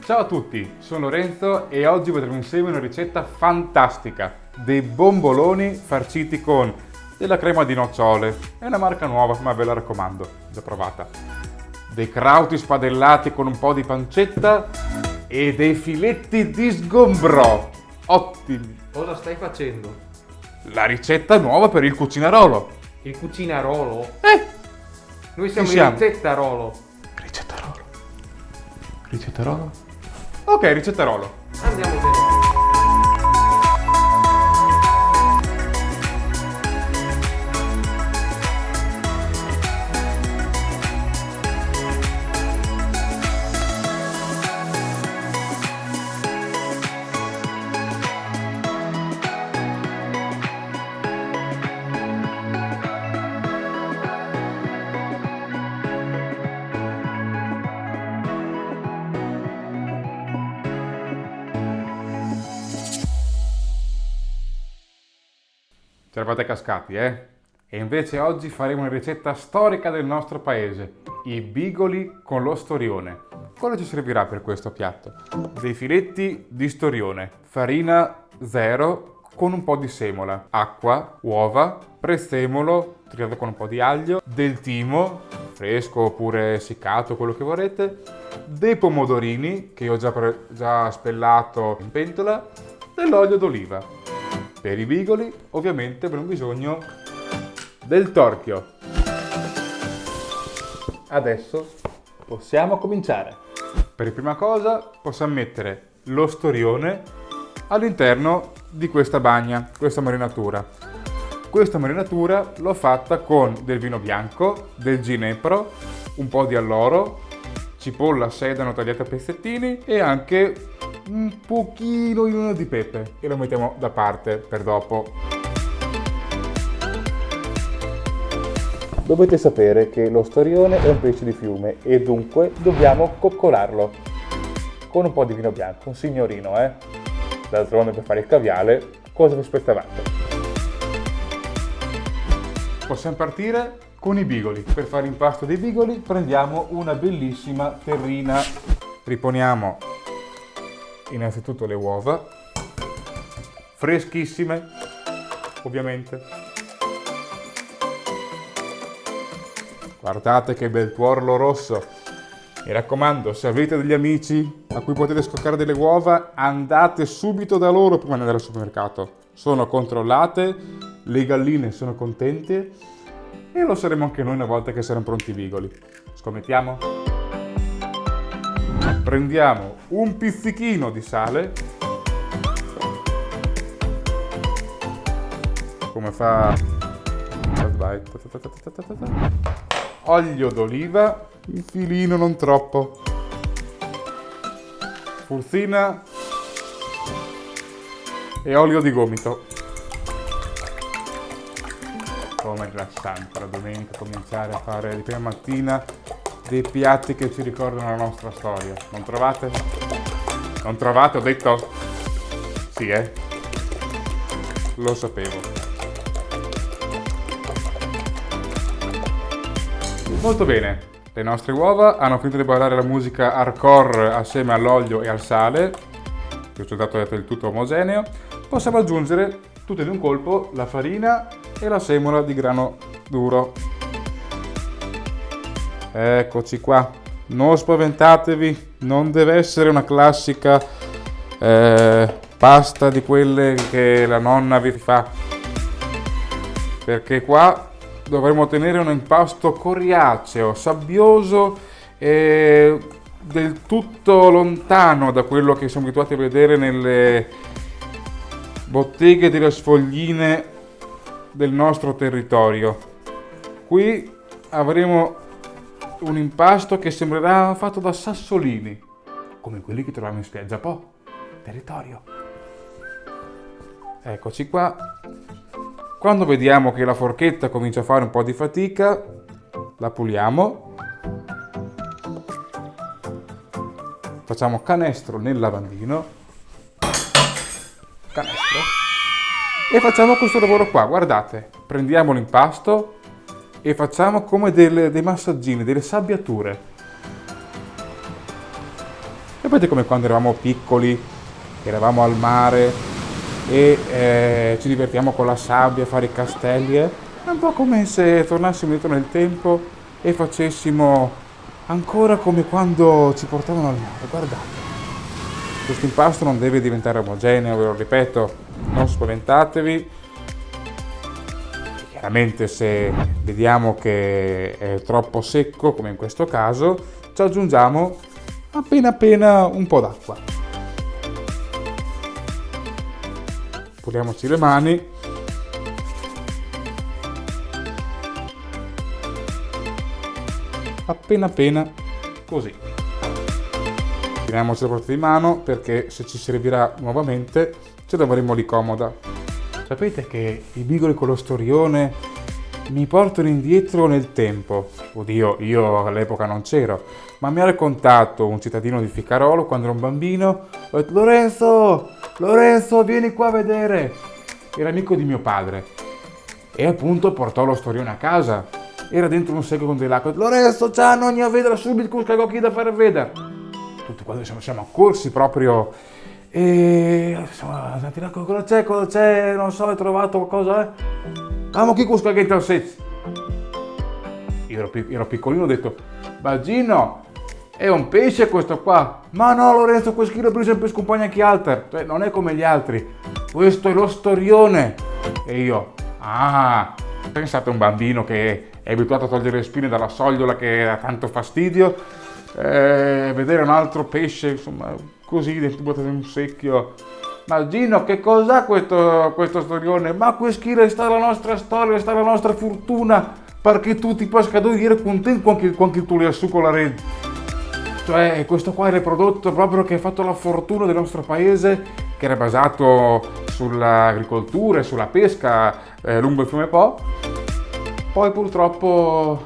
Ciao a tutti, sono Lorenzo e oggi vedremo insieme una ricetta fantastica, dei bomboloni farciti con della crema di nocciole, è una marca nuova ma ve la raccomando, già provata, dei crauti spadellati con un po' di pancetta e dei filetti di sgombrò, ottimi! Cosa stai facendo? La ricetta nuova per il cucinarolo! Il cucinarolo? Noi Ci siamo siamo. in ricettarolo. Ricettarolo? Ricettarolo? Ok, ricettarolo. Andiamo bene. Ce eravate cascati, eh? E invece oggi faremo una ricetta storica del nostro paese, i bigoli con lo storione. Cosa ci servirà per questo piatto? Dei filetti di storione, farina zero con un po' di semola, acqua, uova, prezzemolo triato con un po' di aglio, del timo, fresco oppure essiccato, quello che vorrete, dei pomodorini che io ho già spellato in pentola, dell'olio d'oliva. Per i bigoli ovviamente avremo bisogno del torchio. Adesso possiamo cominciare. Per prima cosa possiamo mettere lo storione all'interno di questa bagna, questa marinatura. Questa marinatura l'ho fatta con del vino bianco, del ginepro, un po' di alloro, cipolla sedano tagliata a pezzettini e anche un pochino di pepe e lo mettiamo da parte per dopo. Dovete sapere che lo storione è un pesce di fiume e dunque dobbiamo coccolarlo con un po' di vino bianco, un signorino, D'altronde per fare il caviale, cosa vi aspettavate? Possiamo partire con i bigoli. Per fare l'impasto dei bigoli prendiamo una bellissima terrina. Riponiamo innanzitutto le uova, freschissime, ovviamente. Guardate che bel tuorlo rosso. Mi raccomando, se avete degli amici a cui potete scoccare delle uova, andate subito da loro prima di andare al supermercato. Sono controllate, le galline sono contente e lo saremo anche noi una volta che saranno pronti i bigoli. Scommettiamo? Prendiamo un pizzichino di sale, come fa, olio d'oliva, un filino non troppo, furzina e olio di gomito. Come rilassante la domenica cominciare a fare di prima mattina dei piatti che ci ricordano la nostra storia. Non trovate? Non trovate? Ho detto? Sì, Lo sapevo. Molto bene. Le nostre uova hanno finito di ballare la musica hardcore assieme all'olio e al sale. Il risultato è del tutto omogeneo. Possiamo aggiungere tutte in un colpo la farina e la semola di grano duro. Eccoci qua, non spaventatevi, non deve essere una classica pasta di quelle che la nonna vi fa, perché qua dovremo ottenere un impasto coriaceo, sabbioso e del tutto lontano da quello che siamo abituati a vedere nelle botteghe delle sfogline del nostro territorio. Qui avremo un impasto che sembrerà fatto da sassolini, come quelli che troviamo in spiaggia Po, territorio. Eccoci qua. Quando vediamo che la forchetta comincia a fare un po' di fatica, la puliamo, facciamo canestro nel lavandino, canestro, e facciamo questo lavoro qua. Guardate, prendiamo l'impasto e facciamo come dei massaggini, delle sabbiature. E Sapete come quando eravamo piccoli, eravamo al mare e ci divertiamo con la sabbia a fare i castelli? È un po' come se tornassimo indietro nel tempo e facessimo ancora come quando ci portavano al mare. Guardate, questo impasto non deve diventare omogeneo, ve lo ripeto, non spaventatevi. Chiaramente se vediamo che è troppo secco, come in questo caso, ci aggiungiamo appena un po' d'acqua. Puliamoci le mani. Appena così. Tiriamoci la porta di mano perché se ci servirà nuovamente ce l'avremo lì comoda. Sapete che i bigoli con lo storione mi portano indietro nel tempo. Oddio, io all'epoca non c'ero, ma mi ha raccontato un cittadino di Ficarolo quando ero un bambino. Ho detto: Lorenzo, vieni qua a vedere. Era amico di mio padre e appunto portò lo storione a casa. Era dentro un secco con dell'acqua. Lorenzo, ciao, non ne vedere subito, che chi da fare vedere. Tutti quando siamo accorsi proprio. E senti là, cosa c'è? Non so, hai trovato qualcosa? Ma chi cusca che te sei? Io ero piccolino, ho detto: Bagino, è un pesce questo qua. Ma no, Lorenzo, questo chilo più sempre scompagna chi altro. Cioè, non è come gli altri. Questo è lo storione. E io, pensate a un bambino che è abituato a togliere le spine dalla sogliola che dà tanto fastidio. Vedere un altro pesce, insomma, così dentro un secchio. Ma Gino, che cos'ha questo storione? Ma questo sta la nostra storia, sta la nostra fortuna, perché tu ti puoi scadere contento quando tu le su con la rete. Cioè, questo qua era il prodotto proprio che ha fatto la fortuna del nostro paese, che era basato sull'agricoltura e sulla pesca lungo il fiume Po. Poi purtroppo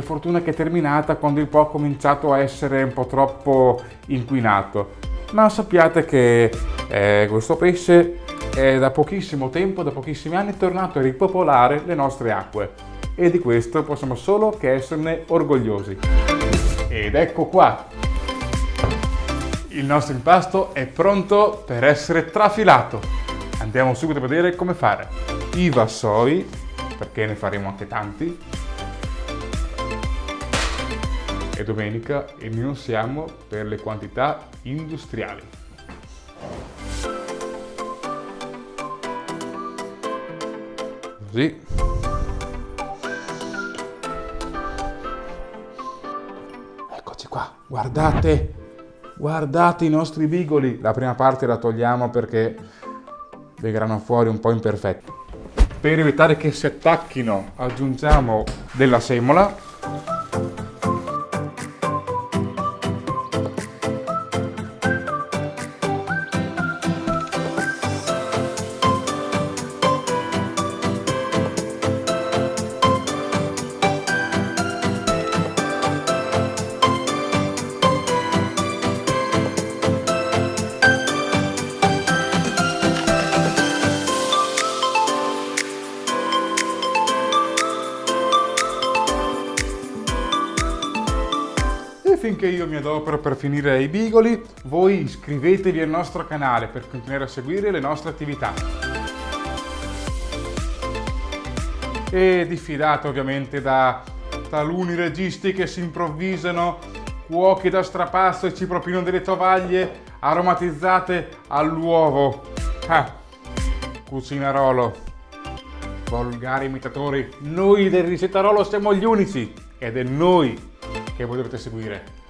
fortuna che è terminata quando il Po ha cominciato a essere un po' troppo inquinato. Ma sappiate che questo pesce è da pochissimo tempo, da pochissimi anni, è tornato a ripopolare le nostre acque. E di questo possiamo solo che esserne orgogliosi. Ed ecco qua. Il nostro impasto è pronto per essere trafilato. Andiamo subito a vedere come fare. I vassoi, perché ne faremo anche tanti. E domenica e non siamo per le quantità industriali. Così. Eccoci qua, guardate i nostri bigoli. La prima parte la togliamo perché verranno fuori un po' imperfetti. Per evitare che si attacchino aggiungiamo della semola. Finché io mi adopero per finire i bigoli, voi iscrivetevi al nostro canale per continuare a seguire le nostre attività. E diffidate ovviamente da taluni registi che si improvvisano cuochi da strapasso e ci propinano delle tovaglie aromatizzate all'uovo. Cucinarolo, volgari imitatori, noi del Ricettarolo siamo gli unici ed è noi che voi dovete seguire.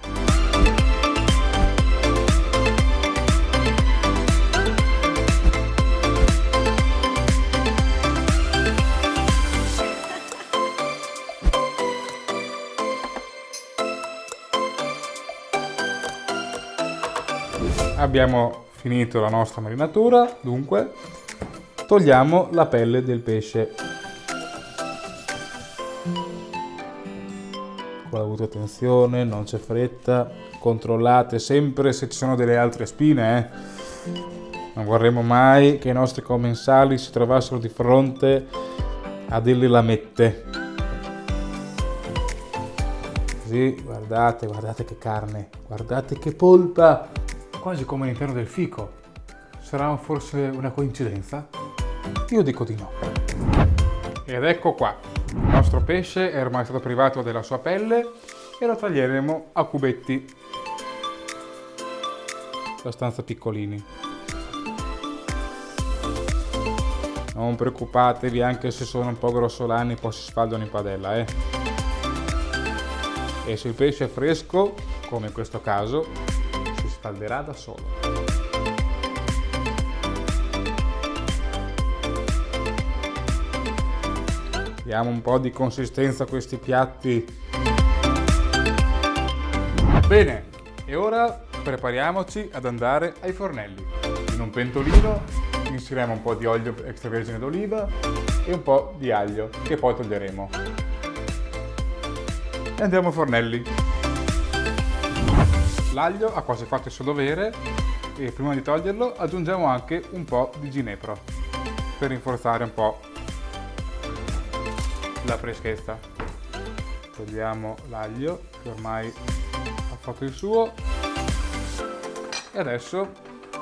Abbiamo finito la nostra marinatura, dunque togliamo la pelle del pesce. Qua ho avuto attenzione, non c'è fretta, controllate sempre se ci sono delle altre spine. Non vorremmo mai che i nostri commensali si trovassero di fronte a delle lamette. Così, guardate che carne, guardate che polpa. quasi come all'interno del fico. Sarà forse una coincidenza? Io dico di no. Ed ecco qua. Il nostro pesce è ormai stato privato della sua pelle e lo taglieremo a cubetti. Abbastanza piccolini. Non preoccupatevi, anche se sono un po' grossolani, poi si sfaldano in padella, E se il pesce è fresco, come in questo caso, si sfalderà da solo. Diamo un po' di consistenza a questi piatti. Bene, e ora prepariamoci ad andare ai fornelli. In un pentolino inseriamo un po' di olio extravergine d'oliva e un po' di aglio che poi toglieremo. E andiamo ai fornelli. L'aglio ha quasi fatto il suo dovere e prima di toglierlo aggiungiamo anche un po' di ginepro per rinforzare un po' la freschezza. Togliamo l'aglio che ormai ha fatto il suo e adesso,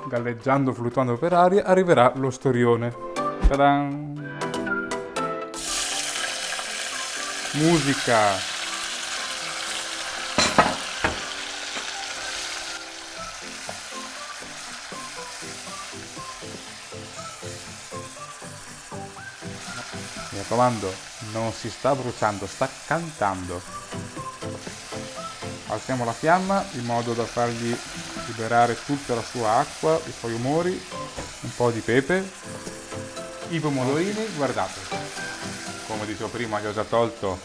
galleggiando, fluttuando per aria, arriverà lo storione. Ta-dan! Musica! Mi raccomando, non si sta bruciando, sta cantando. Alziamo la fiamma in modo da fargli liberare tutta la sua acqua, i suoi umori, un po' di pepe, i pomodorini, guardate, come dicevo prima gli ho già tolto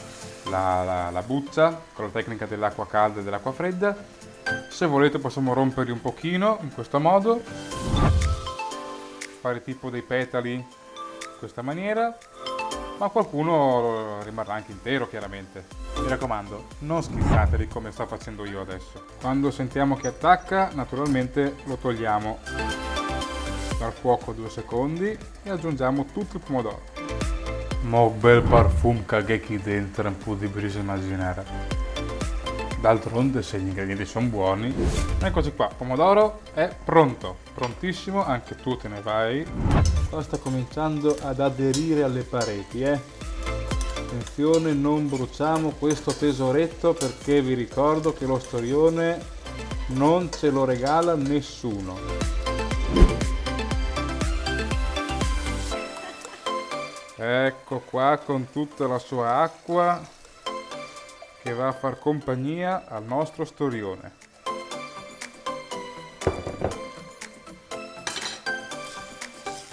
la buccia con la tecnica dell'acqua calda e dell'acqua fredda. Se volete possiamo romperli un pochino in questo modo, fare tipo dei petali in questa maniera, ma qualcuno rimarrà anche intero chiaramente. Mi raccomando, non schizzatevi come sto facendo io adesso. Quando sentiamo che attacca, naturalmente lo togliamo dal fuoco 2 secondi e aggiungiamo tutto il pomodoro. Mo bel parfum che ha qui dentro, un po' di brisa immaginare. D'altronde se gli ingredienti sono buoni. Eccoci qua, pomodoro è pronto, prontissimo, anche tu te ne vai. Qua sta cominciando ad aderire alle pareti, Attenzione, non bruciamo questo tesoretto perché vi ricordo che lo storione non ce lo regala nessuno. Ecco qua con tutta la sua acqua che va a far compagnia al nostro storione.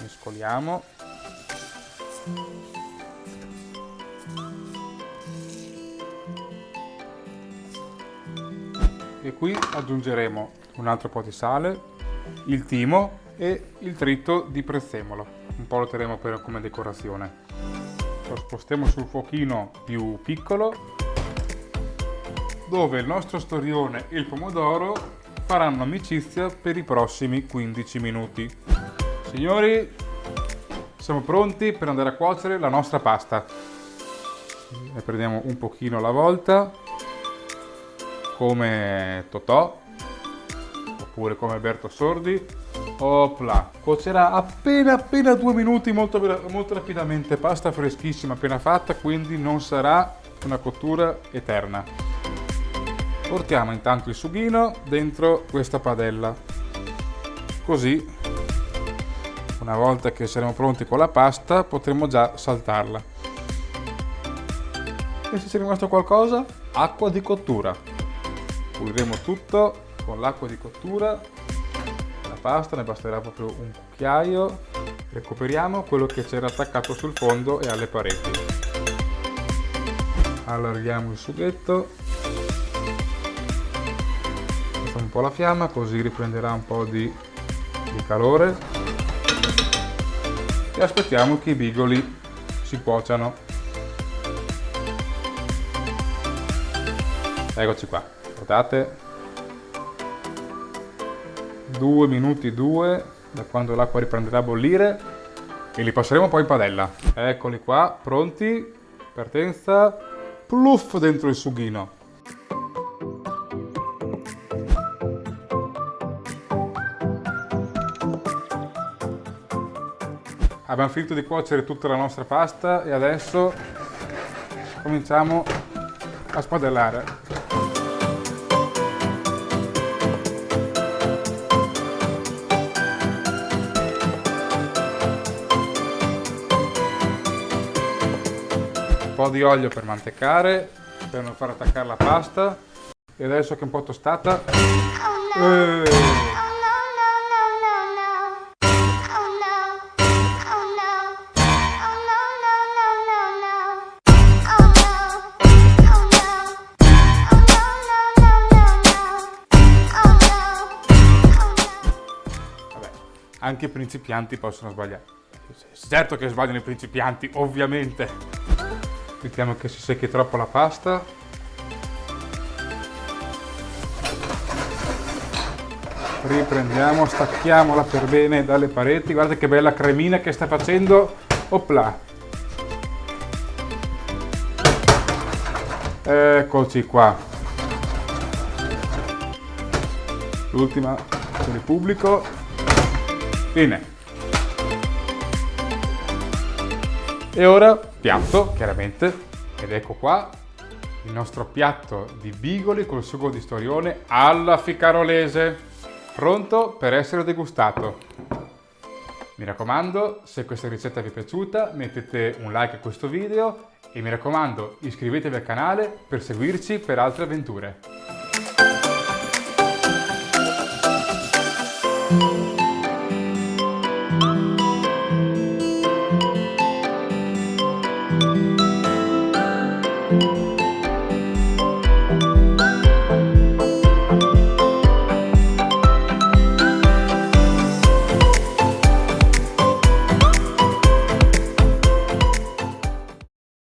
Mescoliamo. E qui aggiungeremo un altro po' di sale, il timo e il trito di prezzemolo. Un po' lo terremo come decorazione. Lo spostiamo sul fuochino più piccolo, dove il nostro storione e il pomodoro faranno amicizia per i prossimi 15 minuti. Signori, siamo pronti per andare a cuocere la nostra pasta. Ne prendiamo un pochino alla volta, come Totò, oppure come Alberto Sordi. Opla! Cuocerà appena 2 minuti, molto rapidamente. Pasta freschissima appena fatta, quindi non sarà una cottura eterna. Portiamo intanto il sughino dentro questa padella, così una volta che saremo pronti con la pasta potremo già saltarla. E se c'è rimasto qualcosa, acqua di cottura. Puliremo tutto con l'acqua di cottura. La pasta ne basterà proprio un cucchiaio. Recuperiamo quello che c'era attaccato sul fondo e alle pareti. Allarghiamo il sughetto. Facciamo un po' la fiamma così riprenderà un po' di calore. E aspettiamo che i bigoli si cuociano. Eccoci qua. Guardate, 2 minuti da quando l'acqua riprenderà a bollire e li passeremo poi in padella. Eccoli qua, pronti, partenza, pluff dentro il sughino. abbiamo finito di cuocere tutta la nostra pasta e adesso cominciamo a spadellare. Un po' di olio per mantecare, per non far attaccare la pasta. E adesso che è un po' tostata... Vabbè, anche i principianti possono sbagliare. Certo che sbagliano i principianti, ovviamente. Aspettiamo che si secchi troppo la pasta. Riprendiamo, stacchiamola per bene dalle pareti. Guardate che bella cremina che sta facendo. Opla! Eccoci qua. L'ultima per il pubblico. Bene. E ora piatto, chiaramente. Ed ecco qua il nostro piatto di bigoli col sugo di storione alla ficarolese. Pronto per essere degustato. Mi raccomando, se questa ricetta vi è piaciuta, mettete un like a questo video e mi raccomando, iscrivetevi al canale per seguirci per altre avventure.